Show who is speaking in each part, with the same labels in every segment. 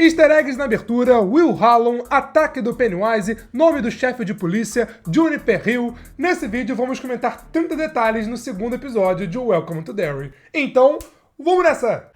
Speaker 1: Easter eggs na abertura, Will Hallam, ataque do Pennywise, nome do chefe de polícia, Juniper Hill. Nesse vídeo vamos comentar 30 detalhes no segundo episódio de Welcome to Derry. Então, vamos nessa!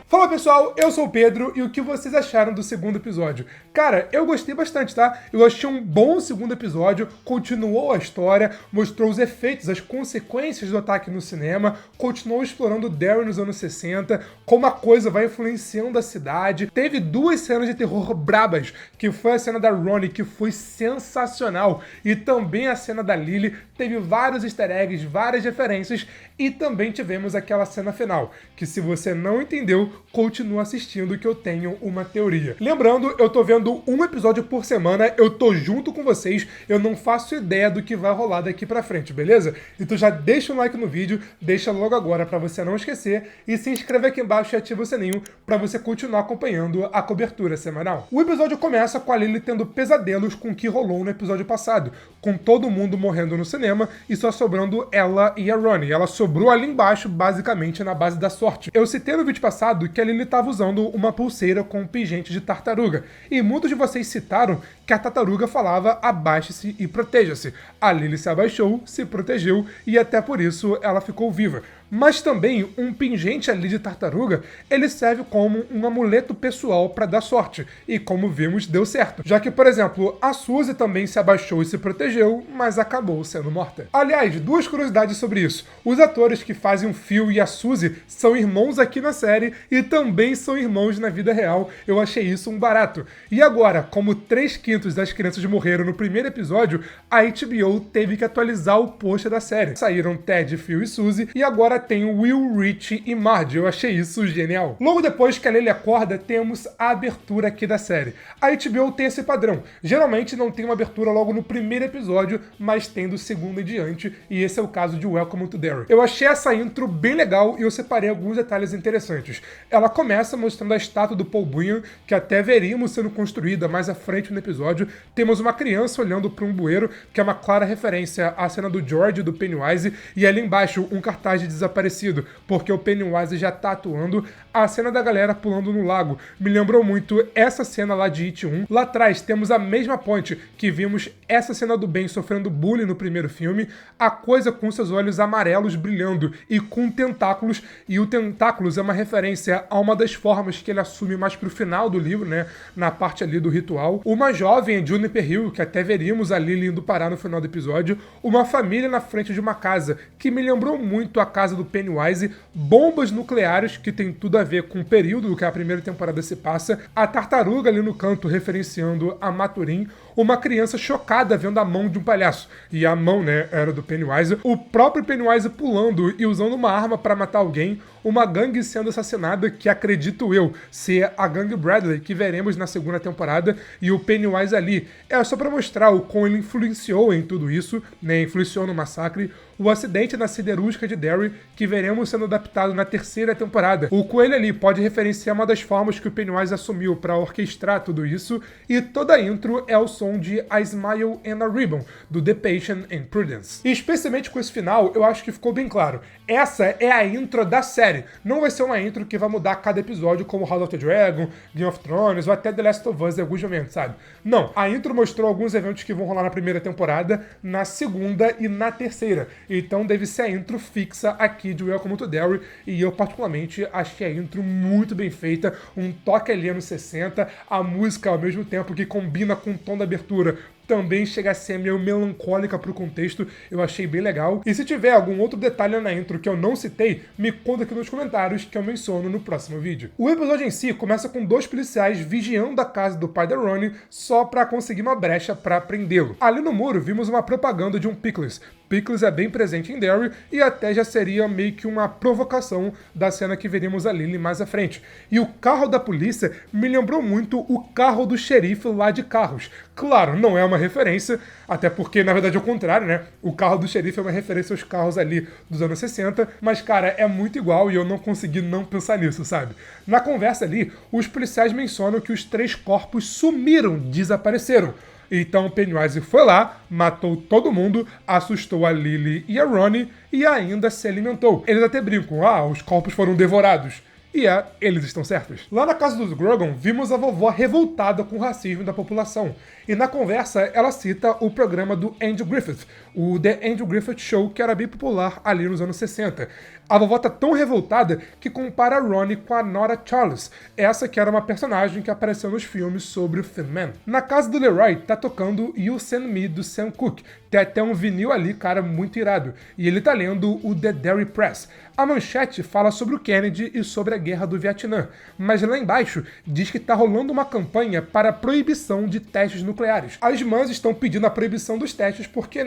Speaker 1: Fala pessoal, eu sou o Pedro e o que vocês acharam do segundo episódio? Cara, eu gostei bastante, tá? Eu achei um bom segundo episódio, continuou a história, mostrou os efeitos, as consequências do ataque no cinema, continuou explorando Derry nos anos 60, como a coisa vai influenciando a cidade. Teve duas cenas de terror brabas, que foi a cena da Ronnie, que foi sensacional, e também a cena da Lily. Teve vários easter eggs, várias referências, e também tivemos aquela cena final, que se você não entendeu, continua assistindo que eu tenho uma teoria. Lembrando, eu tô vendo um episódio por semana, eu tô junto com vocês, eu não faço ideia do que vai rolar daqui pra frente, beleza? Então já deixa um like no vídeo, deixa logo agora pra você não esquecer, e se inscreve aqui embaixo e ativa o sininho pra você continuar acompanhando a cobertura semanal. O episódio começa com a Lily tendo pesadelos com o que rolou no episódio passado, com todo mundo morrendo no cinema e só sobrando ela e a Ronnie. Ela sobrou ali embaixo, basicamente na base da sorte. Eu citei no vídeo passado que a Lily estava usando uma pulseira com um pingente de tartaruga, e muitos de vocês citaram que a tartaruga falava abaixe-se e proteja-se. A Lily se abaixou, se protegeu e até por isso ela ficou viva. Mas também um pingente ali de tartaruga, ele serve como um amuleto pessoal para dar sorte, e como vimos, deu certo. Já que, por exemplo, a Suzy também se abaixou e se protegeu, mas acabou sendo morta. Aliás, duas curiosidades sobre isso. Os atores que fazem o Phil e a Suzy são irmãos aqui na série e também são irmãos na vida real. Eu achei isso um barato. E agora, como 3/5 das crianças morreram no primeiro episódio, a HBO teve que atualizar o pôster da série. Saíram Ted, Phil e Suzy, e agora tem Will, Rich e Marge. Eu achei isso genial. Logo depois que a Lily acorda, temos a abertura aqui da série. A HBO tem esse padrão. Geralmente não tem uma abertura logo no primeiro episódio, mas tem do segundo em diante, e esse é o caso de Welcome to Derry. Eu achei essa intro bem legal e eu separei alguns detalhes interessantes. Ela começa mostrando a estátua do Paul Bunyan, que até veríamos sendo construída mais à frente no episódio. Temos uma criança olhando para um bueiro, que é uma clara referência à cena do George do Pennywise, e ali embaixo um cartaz de desaparecido, porque o Pennywise já tá atuando. A cena da galera pulando no lago me lembrou muito essa cena lá de It 1. Lá atrás temos a mesma ponte que vimos essa cena do Ben sofrendo bullying no primeiro filme, a coisa com seus olhos amarelos brilhando e com tentáculos, e o tentáculos é uma referência a uma das formas que ele assume mais pro final do livro, né, na parte ali do ritual. Uma jovem, Juniper Hill, que até veríamos a Lily indo parar no final do episódio, uma família na frente de uma casa, que me lembrou muito a casa do Pennywise, bombas nucleares, que tem tudo a ver com o período que a primeira temporada se passa, a tartaruga ali no canto referenciando a Maturin, uma criança chocada vendo a mão de um palhaço, e a mão, né, era do Pennywise, o próprio Pennywise pulando e usando uma arma para matar alguém, uma gangue sendo assassinada, que acredito eu ser a gangue Bradley, que veremos na segunda temporada, e o Pennywise ali. É só para mostrar o como ele influenciou em tudo isso, né, influenciou no massacre. O acidente na siderúrgica de Derry, que veremos sendo adaptado na terceira temporada. O coelho ali pode referenciar uma das formas que o Pennywise assumiu para orquestrar tudo isso, e toda a intro é o som de A Smile and a Ribbon, do The Patient and Prudence. E especialmente com esse final, eu acho que ficou bem claro. Essa é a intro da série. Não vai ser uma intro que vai mudar cada episódio, como House of the Dragon, Game of Thrones, ou até The Last of Us em alguns momentos, sabe? Não, a intro mostrou alguns eventos que vão rolar na primeira temporada, na segunda e na terceira. Então deve ser a intro fixa aqui de Welcome to Derry, e eu particularmente achei a intro muito bem feita, um toque ali anos 60, a música ao mesmo tempo que combina com o tom da abertura, também chega a ser meio melancólica pro contexto, eu achei bem legal. E se tiver algum outro detalhe na intro que eu não citei, me conta aqui nos comentários que eu menciono no próximo vídeo. O episódio em si começa com dois policiais vigiando a casa do pai da Ronnie só pra conseguir uma brecha pra prendê-lo. Ali no muro vimos uma propaganda de um Pickles. Pickles é bem presente em Derry e até já seria meio que uma provocação da cena que veremos a Lily mais à frente. E o carro da polícia me lembrou muito o carro do xerife lá de Carros. Claro, não é uma referência, até porque, na verdade, é o contrário, né? O carro do xerife é uma referência aos carros ali dos anos 60, mas, cara, é muito igual e eu não consegui não pensar nisso, sabe? Na conversa ali, os policiais mencionam que os 3 corpos sumiram, desapareceram. Então Pennywise foi lá, matou todo mundo, assustou a Lily e a Ronnie e ainda se alimentou. Eles até brincam, os corpos foram devorados. E eles estão certos. Lá na casa dos Grogan, vimos a vovó revoltada com o racismo da população. E na conversa, ela cita o programa do Andrew Griffith, o The Andrew Griffith Show, que era bem popular ali nos anos 60. A vovó tá tão revoltada que compara a Ronnie com a Nora Charles, essa que era uma personagem que apareceu nos filmes sobre o Thin Man. Na casa do Leroy, tá tocando You Send Me, do Sam Cooke. Tem até um vinil ali, cara, muito irado. E ele tá lendo o The Dairy Press. A manchete fala sobre o Kennedy e sobre a guerra do Vietnã, mas lá embaixo diz que tá rolando uma campanha para a proibição de testes nucleares. As mães estão pedindo a proibição dos testes porque,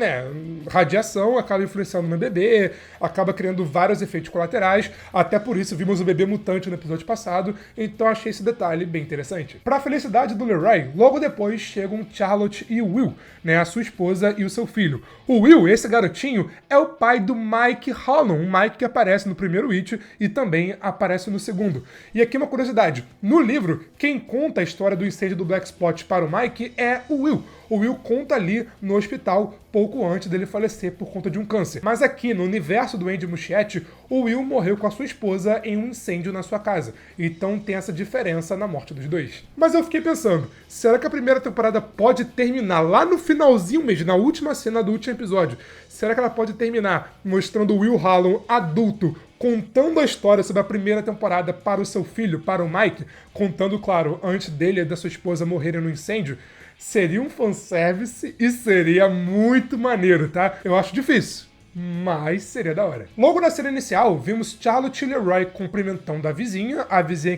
Speaker 1: radiação acaba influenciando no bebê, acaba criando vários efeitos colaterais, até por isso vimos o bebê mutante no episódio passado, então achei esse detalhe bem interessante. Para a felicidade do Leroy, logo depois chegam Charlotte e o Will, a sua esposa e o seu filho. O Will, esse garotinho, é o pai do Mike Holland, um Mike que aparece no primeiro It e também aparece no segundo. E aqui uma curiosidade, no livro, quem conta a história do incêndio do Black Spot para o Mike é o Will. O Will conta ali no hospital pouco antes dele falecer por conta de um câncer. Mas aqui, no universo do Andy Muschietti, o Will morreu com a sua esposa em um incêndio na sua casa. Então tem essa diferença na morte dos dois. Mas eu fiquei pensando, será que a primeira temporada pode terminar lá no finalzinho mesmo, na última cena do último episódio? Será que ela pode terminar mostrando o Will Hallam adulto, contando a história sobre a primeira temporada para o seu filho, para o Mike, contando, claro, antes dele e da sua esposa morrerem no incêndio? Seria um fanservice e seria muito maneiro, tá? Eu acho difícil, mas seria da hora. Logo na cena inicial, vimos Charlotte e Leroy cumprimentando a vizinha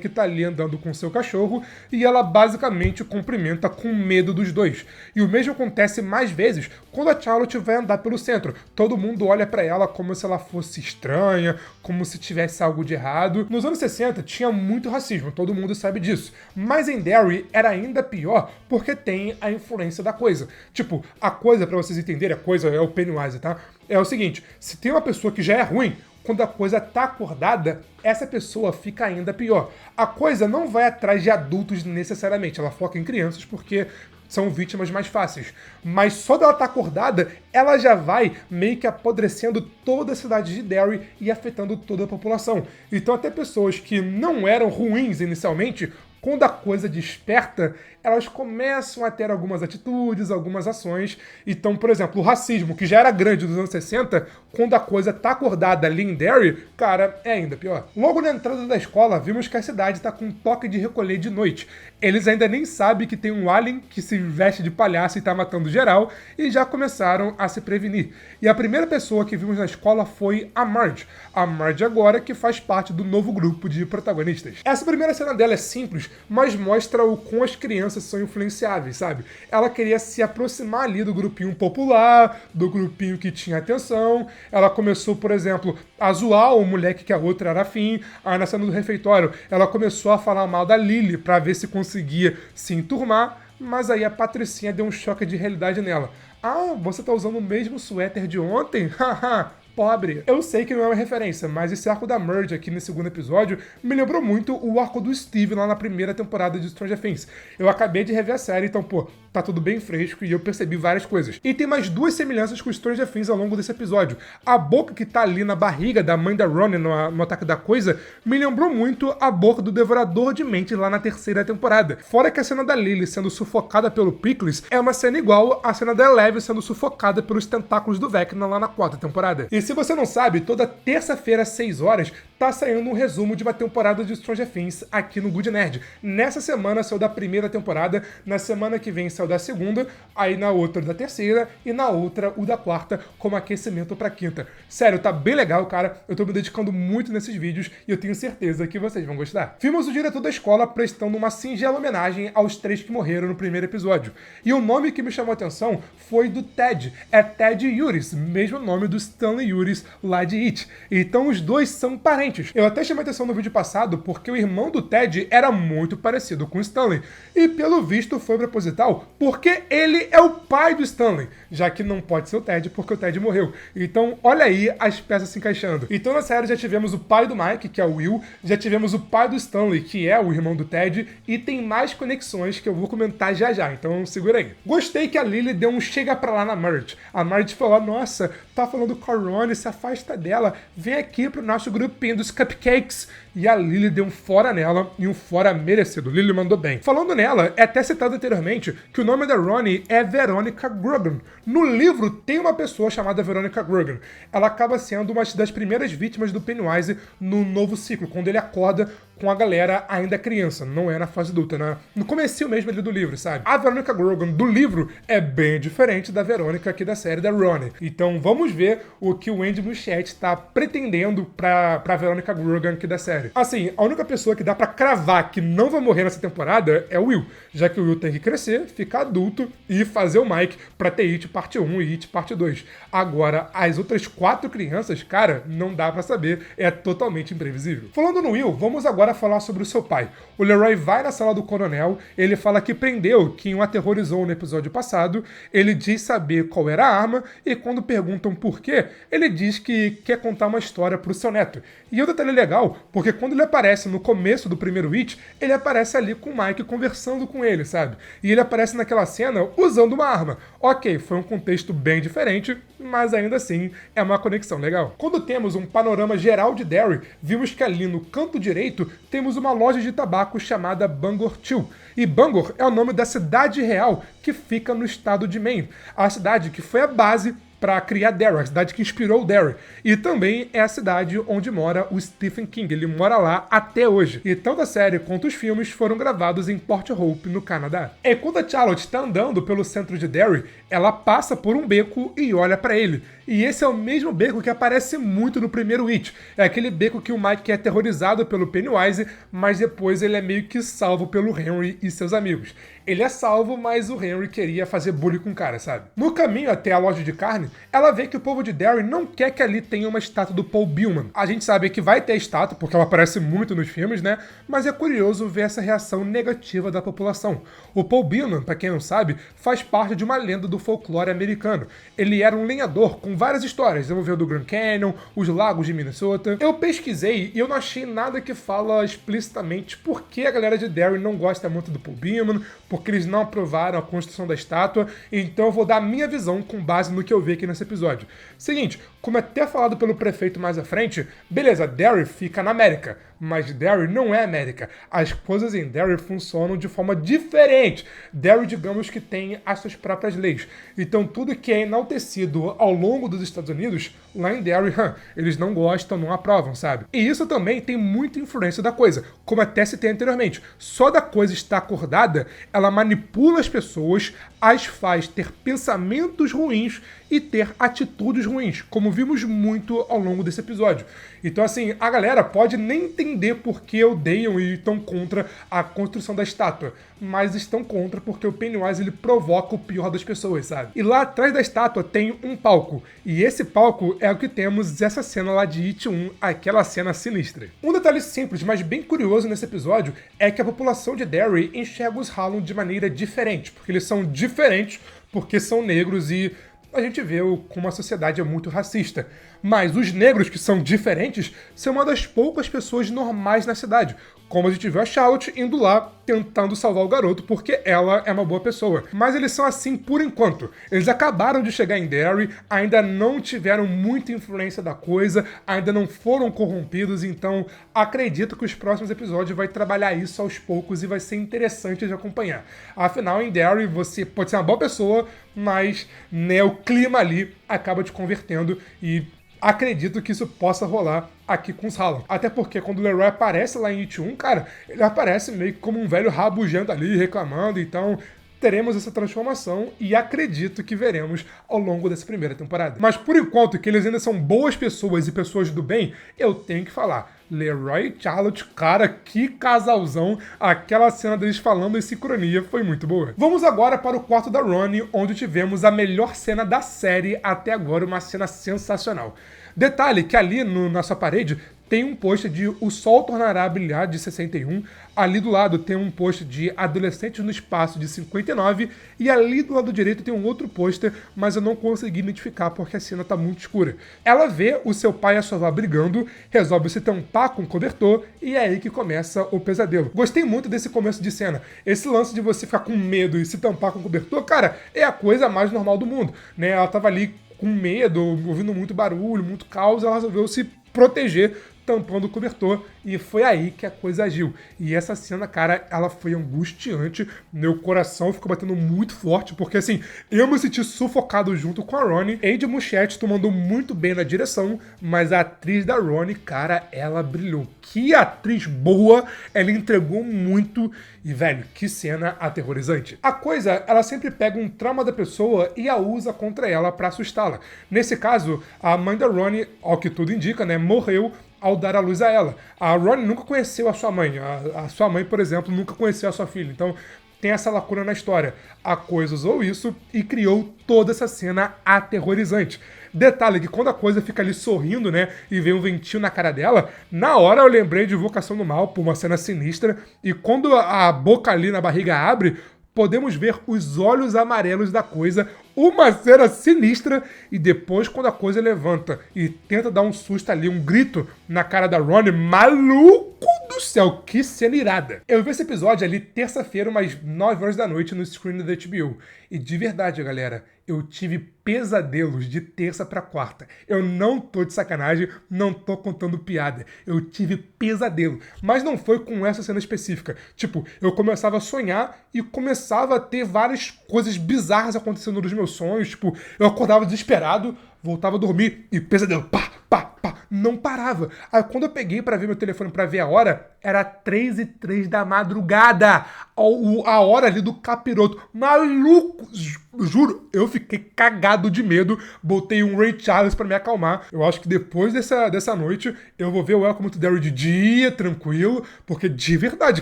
Speaker 1: que tá ali andando com seu cachorro, e ela basicamente cumprimenta com medo dos dois. E o mesmo acontece mais vezes quando a Charlotte vai andar pelo centro. Todo mundo olha pra ela como se ela fosse estranha, como se tivesse algo de errado. Nos anos 60 tinha muito racismo, todo mundo sabe disso. Mas em Derry era ainda pior porque tem a influência da coisa. Tipo, a coisa, pra vocês entenderem, a coisa é o Pennywise, tá? É o seguinte, se tem uma pessoa que já é ruim, quando a coisa tá acordada, essa pessoa fica ainda pior. A coisa não vai atrás de adultos necessariamente, ela foca em crianças porque são vítimas mais fáceis. Mas só dela estar acordada, ela já vai meio que apodrecendo toda a cidade de Derry e afetando toda a população. Então até pessoas que não eram ruins inicialmente, quando a coisa desperta, elas começam a ter algumas atitudes, algumas ações. Então, por exemplo, o racismo, que já era grande nos anos 60, quando a coisa tá acordada ali em Derry, cara, é ainda pior. Logo na entrada da escola, vimos que a cidade tá com um toque de recolher de noite. Eles ainda nem sabem que tem um alien que se veste de palhaço e tá matando geral, e já começaram a se prevenir. E a primeira pessoa que vimos na escola foi a Marge. A Marge agora que faz parte do novo grupo de protagonistas. Essa primeira cena dela é simples, mas mostra o quão as crianças são influenciáveis, sabe? Ela queria se aproximar ali do grupinho popular, do grupinho que tinha atenção. Ela começou, por exemplo, a zoar o moleque que a outra era afim. Aí na cena do refeitório, ela começou a falar mal da Lily pra ver se conseguia se enturmar, mas aí a Patricinha deu um choque de realidade nela. Ah, você tá usando o mesmo suéter de ontem? Haha, pobre. Eu sei que não é uma referência, mas esse arco da Marge aqui no segundo episódio me lembrou muito o arco do Steve lá na primeira temporada de Stranger Things. Eu acabei de rever a série, então, tá tudo bem fresco e eu percebi várias coisas. E tem mais duas semelhanças com Stranger Things ao longo desse episódio. A boca que tá ali na barriga da mãe da Ronnie no ataque da coisa me lembrou muito a boca do Devorador de Mentes lá na terceira temporada. Fora que a cena da Lily sendo sufocada pelo Pickles é uma cena igual à cena da Eleven sendo sufocada pelos tentáculos do Vecna lá na quarta temporada. E se você não sabe, toda terça-feira às 6 horas tá saindo um resumo de uma temporada de Stranger Things aqui no Good Nerd. Nessa semana saiu da primeira temporada, na semana que vem saiu da segunda, aí na outra da terceira e na outra o da quarta como aquecimento pra quinta. Sério, tá bem legal, cara. Eu tô me dedicando muito nesses vídeos e eu tenho certeza que vocês vão gostar. Vimos o diretor da escola prestando uma singela homenagem aos 3 que morreram no primeiro episódio. E o nome que me chamou a atenção foi do Ted. É Ted Yuris, mesmo nome do Stanley Yuris lá de It. Então os dois são parentes. diferentes. Eu até chamei atenção no vídeo passado porque o irmão do Ted era muito parecido com o Stanley. E pelo visto foi proposital porque ele é o pai do Stanley, já que não pode ser o Ted porque o Ted morreu. Então olha aí as peças se encaixando. Então na série já tivemos o pai do Mike, que é o Will, já tivemos o pai do Stanley, que é o irmão do Ted, e tem mais conexões que eu vou comentar já já, então segura aí. Gostei que a Lily deu um chega pra lá na Marge. A Marge falou, nossa, tá falando com a Ronnie, se afasta dela, vem aqui pro nosso grupinho dos cupcakes. E a Lily deu um fora nela, e um fora merecido. Lily mandou bem. Falando nela, é até citado anteriormente que o nome da Ronnie é Veronica Grogan. No livro tem uma pessoa chamada Veronica Grogan. Ela acaba sendo uma das primeiras vítimas do Pennywise no novo ciclo, quando ele acorda com a galera ainda criança, não é na fase adulta, né? No comecinho mesmo ali do livro, sabe? A Veronica Grogan do livro é bem diferente da Verônica aqui da série da Ronnie. Então vamos ver o que o Andy Muschietti tá pretendendo pra Veronica Grogan aqui da série. Assim, a única pessoa que dá pra cravar que não vai morrer nessa temporada é o Will, já que o Will tem que crescer, ficar adulto e fazer o Mike pra ter It parte 1 e It parte 2. Agora, as outras 4 crianças, cara, não dá pra saber, é totalmente imprevisível. Falando no Will, vamos agora falar sobre o seu pai. O Leroy vai na sala do coronel, ele fala que prendeu quem o aterrorizou no episódio passado, ele diz saber qual era a arma, e quando perguntam por quê, ele diz que quer contar uma história pro seu neto. E o detalhe legal, porque quando ele aparece no começo do primeiro It, ele aparece ali com o Mike conversando com ele, sabe? E ele aparece naquela cena usando uma arma. Ok, foi um contexto bem diferente, mas ainda assim é uma conexão legal. Quando temos um panorama geral de Derry, vimos que ali no canto direito temos uma loja de tabaco chamada Bangor Till. E Bangor é o nome da cidade real que fica no estado de Maine, a cidade que foi a base para criar Derry, a cidade que inspirou Derry. E também é a cidade onde mora o Stephen King, ele mora lá até hoje. E tanto a série quanto os filmes foram gravados em Port Hope, no Canadá. E quando a Charlotte está andando pelo centro de Derry, ela passa por um beco e olha para ele. E esse é o mesmo beco que aparece muito no primeiro It. É aquele beco que o Mike é aterrorizado pelo Pennywise, mas depois ele é meio que salvo pelo Henry e seus amigos. Ele é salvo, mas o Henry queria fazer bullying com o cara, sabe? No caminho até a loja de carne, ela vê que o povo de Derry não quer que ali tenha uma estátua do Paul Billman. A gente sabe que vai ter a estátua, porque ela aparece muito nos filmes, né? Mas é curioso ver essa reação negativa da população. O Paul Billman, pra quem não sabe, faz parte de uma lenda do folclore americano. Ele era um lenhador com várias histórias, envolvendo o Grand Canyon, os lagos de Minnesota. Eu pesquisei e eu não achei nada que fala explicitamente por que a galera de Derry não gosta muito do Paul Billman, porque eles não aprovaram a construção da estátua, então eu vou dar a minha visão com base no que eu vi aqui nesse episódio. Seguinte, como é até falado pelo prefeito mais à frente, beleza, Derry fica na América, mas Derry não é América. As coisas em Derry funcionam de forma diferente. Derry, digamos que tem as suas próprias leis. Então tudo que é enaltecido ao longo dos Estados Unidos, lá em Derry, eles não gostam, não aprovam, sabe? E isso também tem muita influência da coisa, como até citei anteriormente. Só da coisa estar acordada, ela manipula as pessoas, as faz ter pensamentos ruins e ter atitudes ruins, como vimos muito ao longo desse episódio. Então, assim, a galera pode nem entender por que odeiam e estão contra a construção da estátua, mas estão contra porque o Pennywise ele provoca o pior das pessoas, sabe? E lá atrás da estátua tem um palco, e esse palco é o que temos essa cena lá de It 1, aquela cena sinistra. Um detalhe simples, mas bem curioso nesse episódio, é que a população de Derry enxerga os Hallown de maneira diferente, porque eles são diferentes porque são negros e a gente vê como a sociedade é muito racista. Mas os negros, que são diferentes, são uma das poucas pessoas normais na cidade. Como a gente viu a Charlotte indo lá tentando salvar o garoto, porque ela é uma boa pessoa. Mas eles são assim por enquanto. Eles acabaram de chegar em Derry, ainda não tiveram muita influência da coisa, ainda não foram corrompidos, então acredito que os próximos episódios vai trabalhar isso aos poucos e vai ser interessante de acompanhar. Afinal, em Derry você pode ser uma boa pessoa, mas né, o clima ali acaba te convertendo e acredito que isso possa rolar aqui com os Hallown. Até porque quando o Leroy aparece lá em It 1, cara, ele aparece meio que como um velho rabugento ali, reclamando, então teremos essa transformação e acredito que veremos ao longo dessa primeira temporada. Mas por enquanto, que eles ainda são boas pessoas e pessoas do bem, eu tenho que falar. Leroy e Charlotte, cara, que casalzão. Aquela cena deles falando em sincronia foi muito boa. Vamos agora para o quarto da Ronnie, onde tivemos a melhor cena da série até agora, uma cena sensacional. Detalhe que ali na sua parede tem um pôster de O Sol Tornará a Brilhar, de 61. Ali do lado tem um pôster de Adolescentes no Espaço, de 59. E ali do lado direito tem um outro pôster, mas eu não consegui identificar porque a cena tá muito escura. Ela vê o seu pai e a sua avó brigando, resolve se tampar com o cobertor e é aí que começa o pesadelo. Gostei muito desse começo de cena. Esse lance de você ficar com medo e se tampar com o cobertor, cara, é a coisa mais normal do mundo, né? Ela tava ali com medo, ouvindo muito barulho, muito caos, ela resolveu se proteger tampando o cobertor, e foi aí que a coisa agiu. E essa cena, cara, ela foi angustiante, meu coração ficou batendo muito forte, porque assim, eu me senti sufocado junto com a Ronnie. Andy Muschietti tomando muito bem na direção, mas a atriz da Ronnie, cara, ela brilhou. Que atriz boa, ela entregou muito, e velho, que cena aterrorizante. A coisa, ela sempre pega um trauma da pessoa e a usa contra ela pra assustá-la. Nesse caso, a mãe da Ronnie, ao que tudo indica, né, morreu ao dar à luz a ela. A Ronnie nunca conheceu a sua mãe. A sua mãe, por exemplo, nunca conheceu a sua filha. Então, tem essa lacuna na história. A coisa usou isso e criou toda essa cena aterrorizante. Detalhe que quando a coisa fica ali sorrindo, né, e vem um ventinho na cara dela, na hora eu lembrei de Invocação do Mal, por uma cena sinistra, e quando a boca ali na barriga abre, podemos ver os olhos amarelos da coisa, uma cena sinistra, e depois quando a coisa levanta e tenta dar um susto ali, um grito na cara da Ronnie, maluco do céu, que cena irada. Eu vi esse episódio ali terça-feira, umas 9 horas da noite, no screen da HBO, e de verdade, galera, eu tive pesadelos de terça pra quarta. Eu não tô de sacanagem, não tô contando piada. Eu tive pesadelo. Mas não foi com essa cena específica. Tipo, eu começava a sonhar e começava a ter várias coisas bizarras acontecendo nos meus sonhos. Tipo, eu acordava desesperado, voltava a dormir e pesadelo, pá, pá, pá, não parava. Aí quando eu peguei pra ver meu telefone pra ver a hora, era 3h03 da madrugada. A hora ali do capiroto. Maluco! Juro, eu fiquei cagado de medo. Botei um Ray Charles pra me acalmar. Eu acho que depois dessa noite, eu vou ver o Welcome to Derry de dia, tranquilo. Porque de verdade,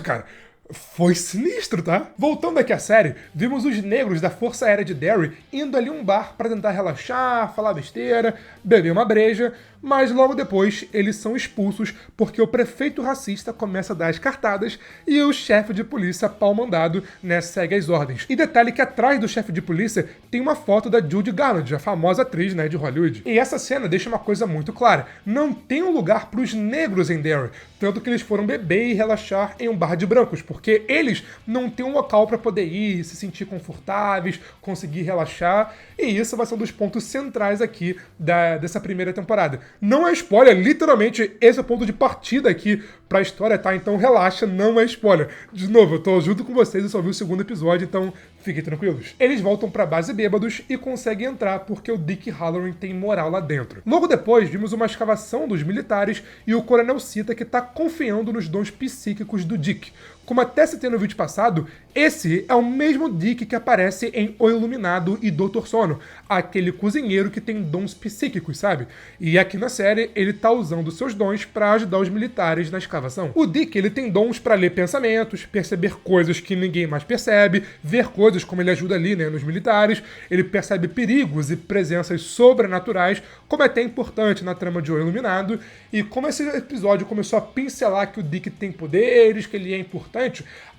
Speaker 1: cara, foi sinistro, tá? Voltando aqui à série, vimos os negros da Força Aérea de Derry indo ali a um bar pra tentar relaxar, falar besteira, beber uma breja, mas logo depois eles são expulsos porque o prefeito racista começa a dar as cartadas e o chefe de polícia, pau mandado, né, segue as ordens. E detalhe que atrás do chefe de polícia tem uma foto da Judy Garland, a famosa atriz, né, de Hollywood. E essa cena deixa uma coisa muito clara: não tem um lugar pros negros em Derry, tanto que eles foram beber e relaxar em um bar de brancos, porque eles não têm um local para poder ir, se sentir confortáveis, conseguir relaxar, e isso vai ser um dos pontos centrais aqui dessa primeira temporada. Não é spoiler, literalmente esse é o ponto de partida aqui pra história, tá? Então relaxa, não é spoiler. De novo, eu tô junto com vocês, eu só vi o segundo episódio, então fiquem tranquilos. Eles voltam pra base bêbados e conseguem entrar porque o Dick Hallorann tem moral lá dentro. Logo depois, vimos uma escavação dos militares e o coronel cita que tá confiando nos dons psíquicos do Dick. Como até citei no vídeo passado, esse é o mesmo Dick que aparece em O Iluminado e Doutor Sono, aquele cozinheiro que tem dons psíquicos, sabe? E aqui na série, ele tá usando seus dons pra ajudar os militares na escavação. O Dick, ele tem dons pra ler pensamentos, perceber coisas que ninguém mais percebe, ver coisas como ele ajuda ali, né, nos militares, ele percebe perigos e presenças sobrenaturais, como é até importante na trama de O Iluminado, e como esse episódio começou a pincelar que o Dick tem poderes, que ele é importante,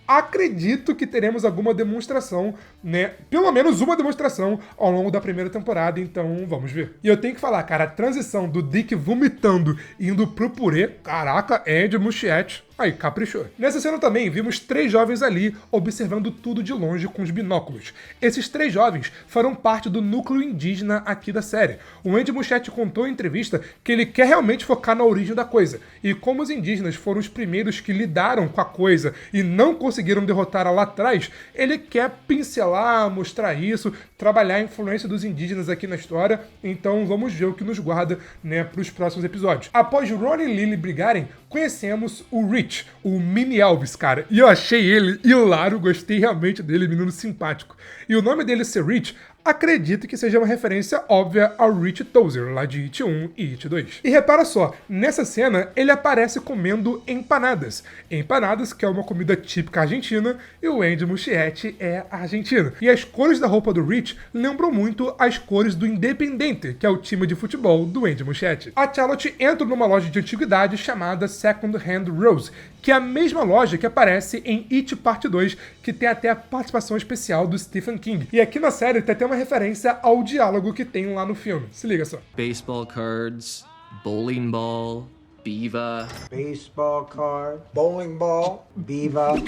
Speaker 1: acredito que teremos alguma demonstração, né? Pelo menos uma demonstração ao longo da primeira temporada, então vamos ver. E eu tenho que falar, cara, a transição do Dick vomitando e indo pro purê, caraca, Andy Muschietti, aí caprichou. Nessa cena também vimos 3 jovens ali observando tudo de longe com os binóculos. Esses 3 jovens farão parte do núcleo indígena aqui da série. O Andy Muschietti contou em entrevista que ele quer realmente focar na origem da coisa. E como os indígenas foram os primeiros que lidaram com a coisa e não conseguiram derrotar lá atrás, ele quer pincelar, mostrar isso, trabalhar a influência dos indígenas aqui na história. Então vamos ver o que nos guarda, né, para os próximos episódios. Após Ron e Lily brigarem, conhecemos o Rich, o Mini Elvis, cara. E eu achei ele hilário, gostei realmente dele, menino simpático. E o nome dele ser Rich acredito que seja uma referência óbvia ao Rich Tozer, lá de It 1 e It 2. E repara só, nessa cena ele aparece comendo empanadas. Empanadas, que é uma comida típica argentina, e o Andy Muschietti é argentino. E as cores da roupa do Rich lembram muito as cores do Independente, que é o time de futebol do Andy Muschietti. A Charlotte entra numa loja de antiguidade chamada Second Hand Rose, que é a mesma loja que aparece em It Parte 2, que tem até a participação especial do Stephen King. E aqui na série tem até uma referência ao diálogo que tem lá no filme. Se liga só.
Speaker 2: Baseball cards, bowling ball, beaver.
Speaker 3: Baseball card, bowling ball, beaver.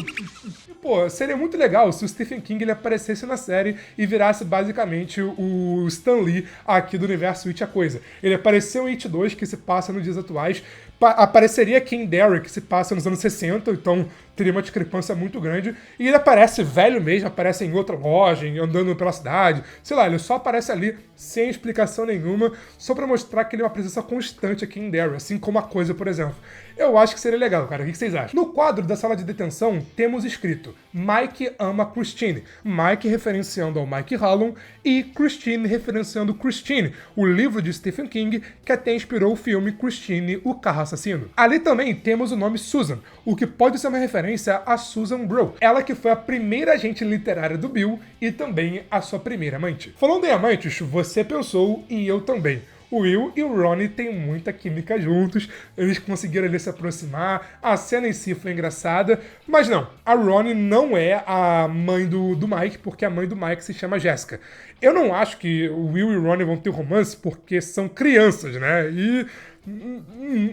Speaker 1: Pô, seria muito legal se o Stephen King ele aparecesse na série e virasse basicamente o Stan Lee aqui do universo It a Coisa. Ele apareceu em It 2, que se passa nos dias atuais, apareceria aqui em Derry, que se passa nos anos 60, então teria uma discrepância muito grande, e ele aparece velho mesmo, aparece em outra loja, andando pela cidade, sei lá, ele só aparece ali sem explicação nenhuma, só pra mostrar que ele é uma presença constante aqui em Derry, assim como a Coisa, por exemplo. Eu acho que seria legal, cara. O que vocês acham? No quadro da sala de detenção, temos escrito Mike ama Christine. Mike referenciando ao Mike Hallon e Christine referenciando Christine, o livro de Stephen King que até inspirou o filme Christine, o Carro Assassino. Ali também temos o nome Susan, o que pode ser uma referência a Susan Brew, ela que foi a primeira agente literária do Bill e também a sua primeira amante. Falando em amantes, você pensou e eu também. O Will e o Ronnie têm muita química juntos, eles conseguiram ali se aproximar, a cena em si foi engraçada, mas não, a Ronnie não é a mãe do Mike, porque a mãe do Mike se chama Jessica. Eu não acho que o Will e o Ronnie vão ter romance porque são crianças, né? E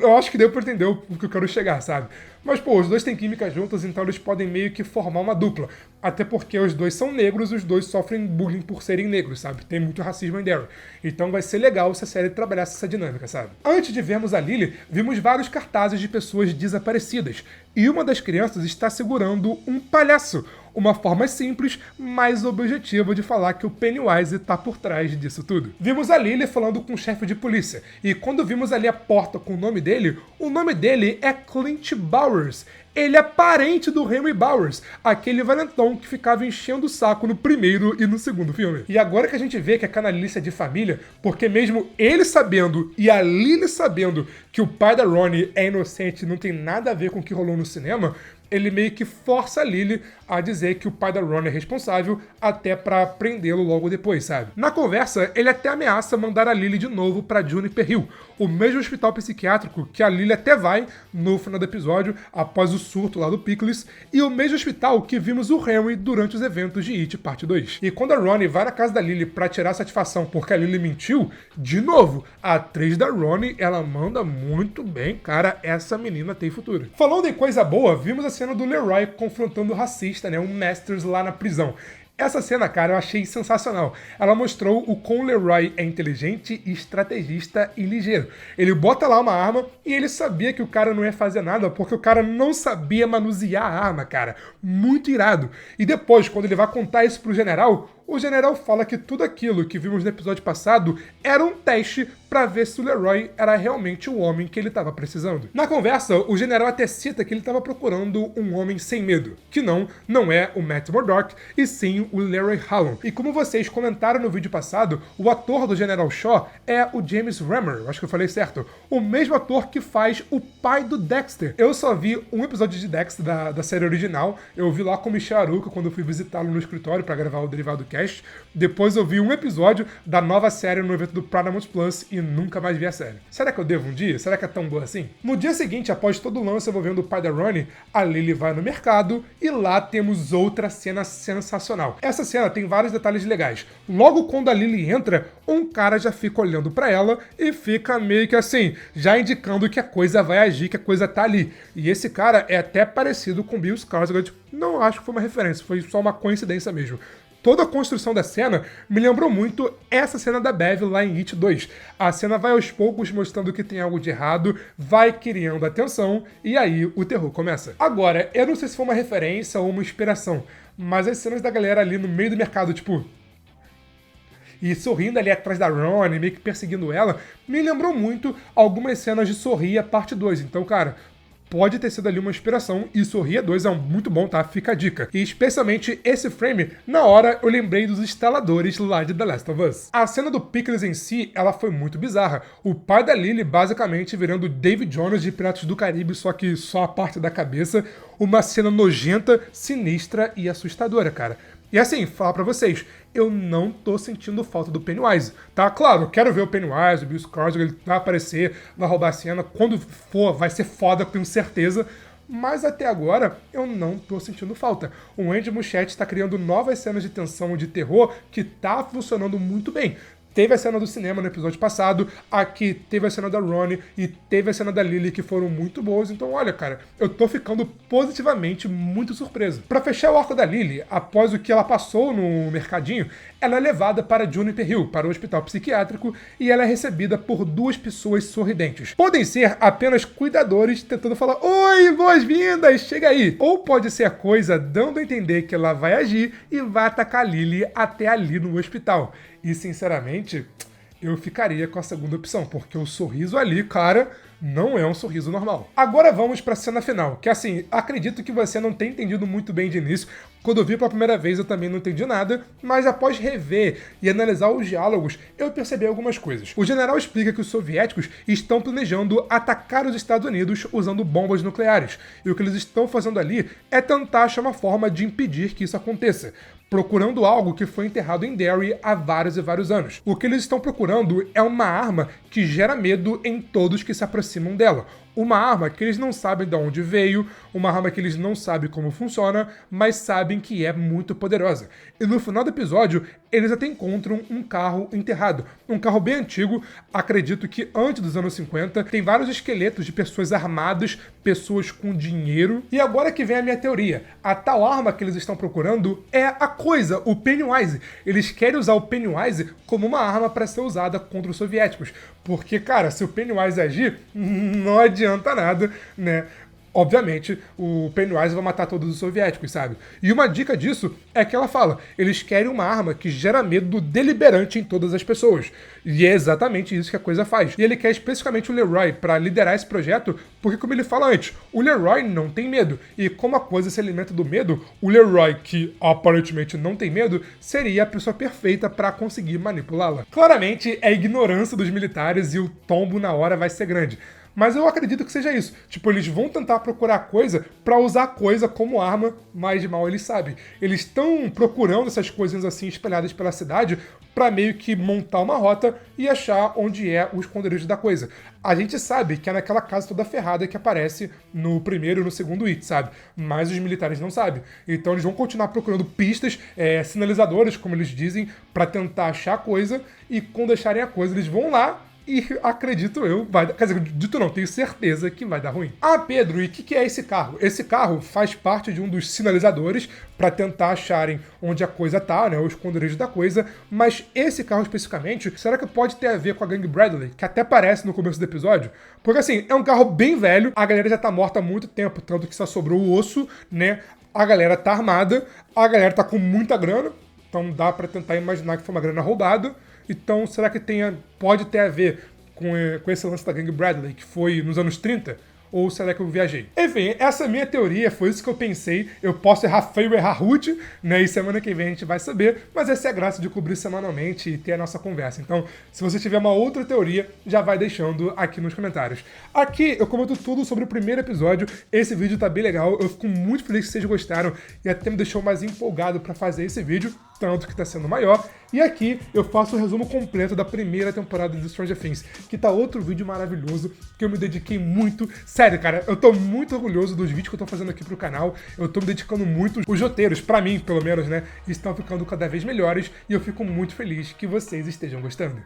Speaker 1: eu acho que deu pra entender o que eu quero chegar, sabe? Mas, pô, os dois têm química juntos, então eles podem meio que formar uma dupla. Até porque os dois são negros, os dois sofrem bullying por serem negros, sabe? Tem muito racismo em Derry. Então vai ser legal se a série trabalhasse essa dinâmica, sabe? Antes de vermos a Lily, vimos vários cartazes de pessoas desaparecidas. E uma das crianças está segurando um palhaço. Uma forma simples, mas objetiva de falar que o Pennywise tá por trás disso tudo. Vimos a Lily falando com o chefe de polícia. E quando vimos ali a porta com o nome dele é Clint Bowers. Ele é parente do Henry Bowers, aquele valentão que ficava enchendo o saco no primeiro e no segundo filme. E agora que a gente vê que a canalice é de família, porque mesmo ele sabendo e a Lily sabendo que o pai da Ronnie é inocente e não tem nada a ver com o que rolou no cinema, ele meio que força a Lily a dizer que o pai da Ronnie é responsável, até pra prendê-lo logo depois, sabe? Na conversa, ele até ameaça mandar a Lily de novo pra Juniper Hill, o mesmo hospital psiquiátrico que a Lily até vai no final do episódio, após o surto lá do Pickles, e o mesmo hospital que vimos o Henry durante os eventos de It Parte 2. E quando a Ronnie vai na casa da Lily pra tirar satisfação porque a Lily mentiu, de novo, a atriz da Ronnie, ela manda muito bem, cara, essa menina tem futuro. Falando em coisa boa, vimos a cena do Leroy confrontando o racista, né, o Masters lá na prisão. Essa cena, cara, eu achei sensacional. Ela mostrou o quão Leroy é inteligente, estrategista e ligeiro. Ele bota lá uma arma e ele sabia que o cara não ia fazer nada porque o cara não sabia manusear a arma, cara. Muito irado. E depois, quando ele vai contar isso pro general, o general fala que tudo aquilo que vimos no episódio passado era um teste pra ver se o Leroy era realmente o homem que ele estava precisando. Na conversa, o general até cita que ele estava procurando um homem sem medo, que não é o Matt Murdock, e sim o Larry Hallam. E como vocês comentaram no vídeo passado, o ator do General Shaw é o James Remmer, acho que eu falei certo, o mesmo ator que faz o pai do Dexter. Eu só vi um episódio de Dexter da série original, eu vi lá com o Michel Aruca quando eu fui visitá-lo no escritório para gravar o Derivado Cast. Depois eu vi um episódio da nova série no evento do Paramount Plus e nunca mais vi a série. Será que eu devo um dia? Será que é tão boa assim? No dia seguinte, após todo o lance envolvendo o pai da Ronnie, a Lily vai no mercado e lá temos outra cena sensacional. Essa cena tem vários detalhes legais. Logo quando a Lily entra, um cara já fica olhando pra ela e fica meio que assim, já indicando que a coisa vai agir, que a coisa tá ali. E esse cara é até parecido com Bill Skarsgård. Não acho que foi uma referência, foi só uma coincidência mesmo. Toda a construção da cena me lembrou muito essa cena da Bev lá em It 2. A cena vai aos poucos mostrando que tem algo de errado, vai criando atenção e aí o terror começa. Agora, eu não sei se foi uma referência ou uma inspiração, mas as cenas da galera ali no meio do mercado, tipo... e sorrindo ali atrás da Ronnie, meio que perseguindo ela, me lembrou muito algumas cenas de Sorria parte 2. Então, cara, pode ter sido ali uma inspiração, e Sorria 2 é muito bom, tá? Fica a dica. E especialmente esse frame, na hora eu lembrei dos instaladores lá de The Last of Us. A cena do Pickles em si, ela foi muito bizarra. O pai da Lily basicamente virando David Jones de Piratas do Caribe, só que só a parte da cabeça. Uma cena nojenta, sinistra e assustadora, cara. E assim, falar pra vocês, eu não tô sentindo falta do Pennywise, tá? Claro, eu quero ver o Pennywise, o Bill Skarsgård, ele vai aparecer, vai roubar a cena, quando for, vai ser foda, tenho certeza. Mas até agora, eu não tô sentindo falta. O Andy Muschietti tá criando novas cenas de tensão e de terror que tá funcionando muito bem. Teve a cena do cinema no episódio passado, aqui teve a cena da Ronnie e teve a cena da Lily, que foram muito boas. Então, olha, cara, eu tô ficando positivamente muito surpreso. Pra fechar o arco da Lily, após o que ela passou no mercadinho, ela é levada para Juniper Hill, para o hospital psiquiátrico, e ela é recebida por duas pessoas sorridentes. Podem ser apenas cuidadores tentando falar: "Oi, boas-vindas, chega aí!" Ou pode ser a coisa dando a entender que ela vai agir e vai atacar a Lily até ali no hospital. E, sinceramente, eu ficaria com a segunda opção, porque o sorriso ali, cara, não é um sorriso normal. Agora vamos pra cena final, que assim, acredito que você não tenha entendido muito bem de início. Quando eu vi pela primeira vez eu também não entendi nada, mas após rever e analisar os diálogos, eu percebi algumas coisas. O general explica que os soviéticos estão planejando atacar os Estados Unidos usando bombas nucleares, e o que eles estão fazendo ali é tentar achar uma forma de impedir que isso aconteça, procurando algo que foi enterrado em Derry há vários e vários anos. O que eles estão procurando é uma arma que gera medo em todos que se aproximam dela. Uma arma que eles não sabem de onde veio, uma arma que eles não sabem como funciona, mas sabem que é muito poderosa. E no final do episódio, eles até encontram um carro enterrado. Um carro bem antigo, acredito que antes dos anos 50. Tem vários esqueletos de pessoas armadas, pessoas com dinheiro. E agora que vem a minha teoria. A tal arma que eles estão procurando é a coisa, o Pennywise. Eles querem usar o Pennywise como uma arma para ser usada contra os soviéticos. Porque, cara, se o Pennywise agir, não adianta nada, né? Obviamente, o Pennywise vai matar todos os soviéticos, sabe? E uma dica disso é que ela fala: eles querem uma arma que gera medo deliberante em todas as pessoas. E é exatamente isso que a coisa faz. E ele quer especificamente o Leroy para liderar esse projeto, porque, como ele fala antes, o Leroy não tem medo. E como a coisa se alimenta do medo, o Leroy, que aparentemente não tem medo, seria a pessoa perfeita para conseguir manipulá-la. Claramente, é a ignorância dos militares e o tombo na hora vai ser grande. Mas eu acredito que seja isso. Tipo, eles vão tentar procurar coisa pra usar a coisa como arma, mas mal eles sabem. Eles estão procurando essas coisinhas assim espalhadas pela cidade pra meio que montar uma rota e achar onde é o esconderijo da coisa. A gente sabe que é naquela casa toda ferrada que aparece no primeiro e no segundo It, sabe? Mas os militares não sabem. Então eles vão continuar procurando pistas, sinalizadores, como eles dizem, pra tentar achar a coisa, e quando acharem a coisa, eles vão lá. E acredito eu, quer dizer, dito não, tenho certeza que vai dar ruim. Ah, Pedro, e o que é esse carro? Esse carro faz parte de um dos sinalizadores para tentar acharem onde a coisa tá, né, o esconderijo da coisa, mas esse carro especificamente, será que pode ter a ver com a gangue Bradley, que até aparece no começo do episódio? Porque assim, é um carro bem velho, a galera já tá morta há muito tempo, tanto que só sobrou o osso, né, a galera tá armada, a galera tá com muita grana, então dá para tentar imaginar que foi uma grana roubada. Então, será que pode ter a ver com esse lance da gangue Bradley, que foi nos anos 30? Ou será que eu viajei? Enfim, essa é a minha teoria, foi isso que eu pensei. Eu posso errar feio ou errar rude, né? E semana que vem a gente vai saber. Mas essa é a graça de cobrir semanalmente e ter a nossa conversa. Então, se você tiver uma outra teoria, já vai deixando aqui nos comentários. Aqui eu comento tudo sobre o primeiro episódio. Esse vídeo tá bem legal. Eu fico muito feliz que vocês gostaram e até me deixou mais empolgado pra fazer esse vídeo, tanto que tá sendo maior. E aqui eu faço o resumo completo da primeira temporada de Stranger Things, que tá outro vídeo maravilhoso, que eu me dediquei muito. Sério, cara, eu tô muito orgulhoso dos vídeos que eu tô fazendo aqui pro canal. Eu tô me dedicando muito. Os roteiros, pra mim, pelo menos, né, estão ficando cada vez melhores. E eu fico muito feliz que vocês estejam gostando.